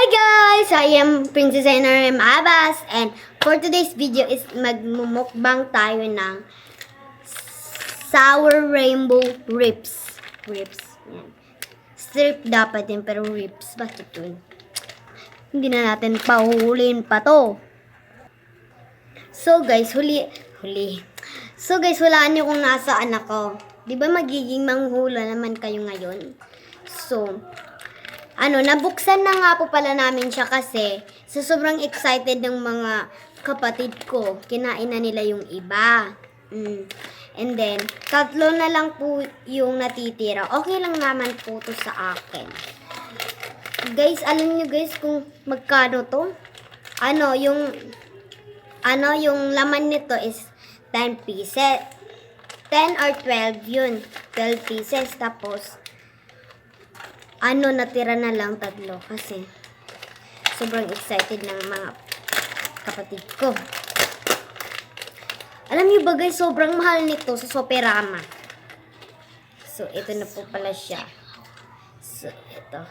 guys! I am Princess NRM Abbas and for today's video is magmumukbang tayo ng sour rainbow ribs. Yan. Strip dapat din pero ribs. Bakit yun? Hindi na natin pahuhulihin pa to. So guys, huli. So guys, hulaan niyo kung nasaan ako. Di ba magiging manghula naman kayo ngayon? So, nabuksan na nga po pala namin siya kasi sa sobrang excited ng mga kapatid ko, kinain na nila yung iba. And then, 3 na lang po yung natitira. Okay lang naman po to sa akin. Guys, alam nyo guys kung magkano to? Yung laman nito is 10 pieces. 10 or 12 yun. 12 pieces. Tapos, natira na lang 3 kasi sobrang excited ng mga kapatid ko. Alam niyo ba guys, sobrang mahal nito sa Soperama. So, ito na po pala siya. So, ito.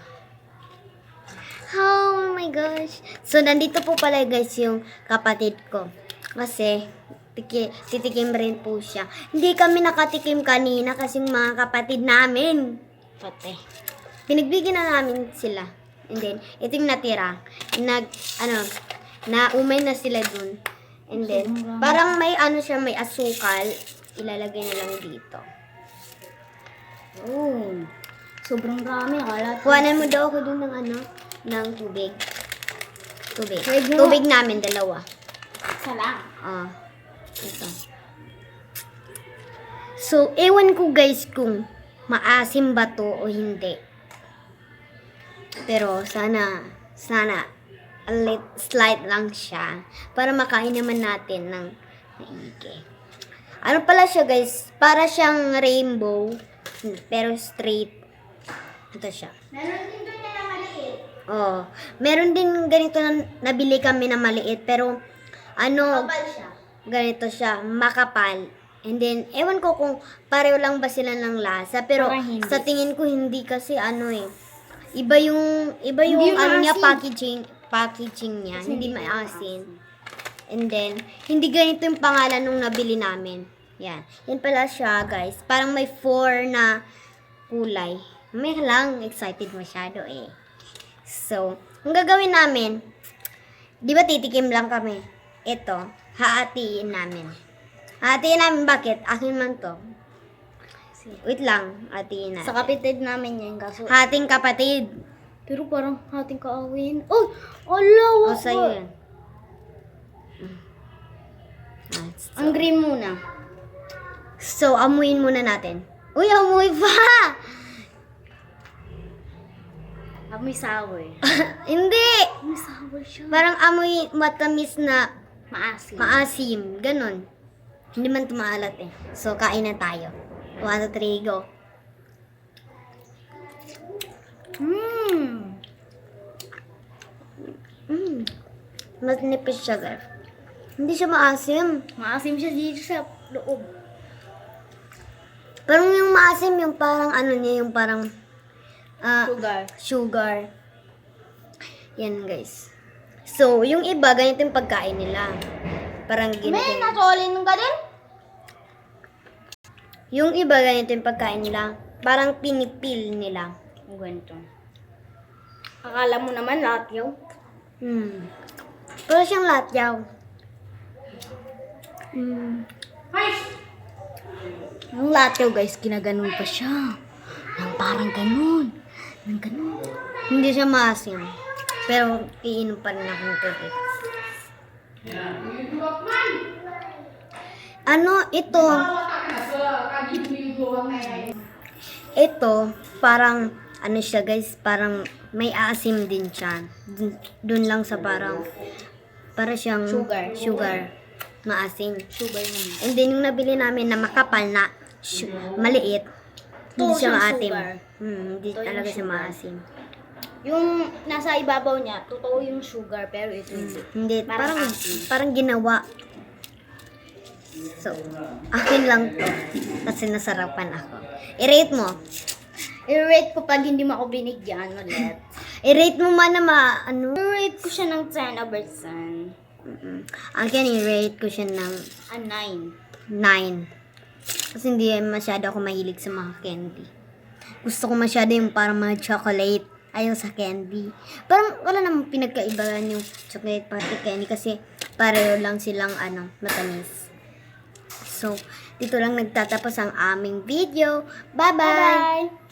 Oh my gosh. So, nandito po pala guys yung kapatid ko. Kasi, titikim rin po siya. Hindi kami nakatikim kanina kasi mga kapatid namin. Pati. Pinagbigyan na namin sila. And then, ito yung natira. Naumay na sila dun. And then, parang may may asukal. Ilalagay na lang dito. Oh. Sobrang dami. Kuhanan mo daw ako dun ng tubig. Tubig namin, 2. Isa lang. Ito. So, ewan ko guys kung maasim ba to o hindi. Pero sana slight lang siya para makain naman natin ng maigi. Ano pala siya guys? Para siyang rainbow pero straight. Ito siya. Meron din doon na maliit. Meron din ganito na nabili kami na maliit pero Kapal siya. ganito siya, makapal. And then, ewan ko kung pareho lang ba sila ng lasa. Pero, sa tingin ko, hindi kasi iba yung niya, packaging niya. Hindi maasin. And then, hindi ganito yung pangalan nung nabili namin. Yan. Yan pala siya, guys. Parang may 4 na kulay. May lang, excited masyado eh. So, ang gagawin namin, di ba titikim lang kami? Ito, haatiin namin. Bakit? Akin man to. Wait lang, hatiin natin. Sa kapatid namin yan. Kaso, Hating kapatid. pero parang hating kaawin. Oh! Allah! Sa'yo yan. Ang green muna. So, amuin muna natin. Uy, amuy pa! Amoy sour. Hindi! Amoy sour siya. Parang amoy matamis na Maasim. maasim. Ganon. Hindi man tumaalat eh. So, kain na tayo. 1, 2, 3, go. Mas nipis siya, guys. Hindi siya maasim. Maasim siya dito sa loob. Parang yung maasim, yung parang yung parang sugar. Yan, guys. So, yung iba, ganito yung pagkain nila. Parang ganito. May nasolin ka din? Yung iba, ganito yung pagkain nila. Parang pinipil nila. Ganito. Akala mo naman lahat yaw. Pero siyang latyaw. Yung latyaw guys, ginaganon pa siya. Nang parang ganon. Nang ganon. Hindi siya maasim. Pero, iinom pa rin ako ng tubig. Ito, parang, siya guys, parang may asim din siya. Dun lang sa para siyang sugar. Maasim. Sugar naman. And then, yung nabili namin na makapal na maliit, hindi siya siyang maasim. sugar. Hindi Ito yung talaga siya sugar. maasim. Yung nasa ibabaw niya, totoo yung sugar, pero ito hindi. Hindi, Parang parang ginawa. So, akin lang to. Kasi nasarapan ako. I-rate mo. I-rate ko pag hindi mo ako binigyan ulit. I-rate mo man na Rate ko siya ng 10 over 10. Akin, i-rate ko siya ng 9. 9. Kasi hindi masyado ako mahilig sa mga candy. Gusto ko masyado yung parang mga chocolate. Ayaw sa candy. Parang wala namang pinagkaibahan yung chocolate party candy kasi pareho lang silang matamis. So, dito lang nagtatapos ang aming video. Bye-bye! Bye-bye!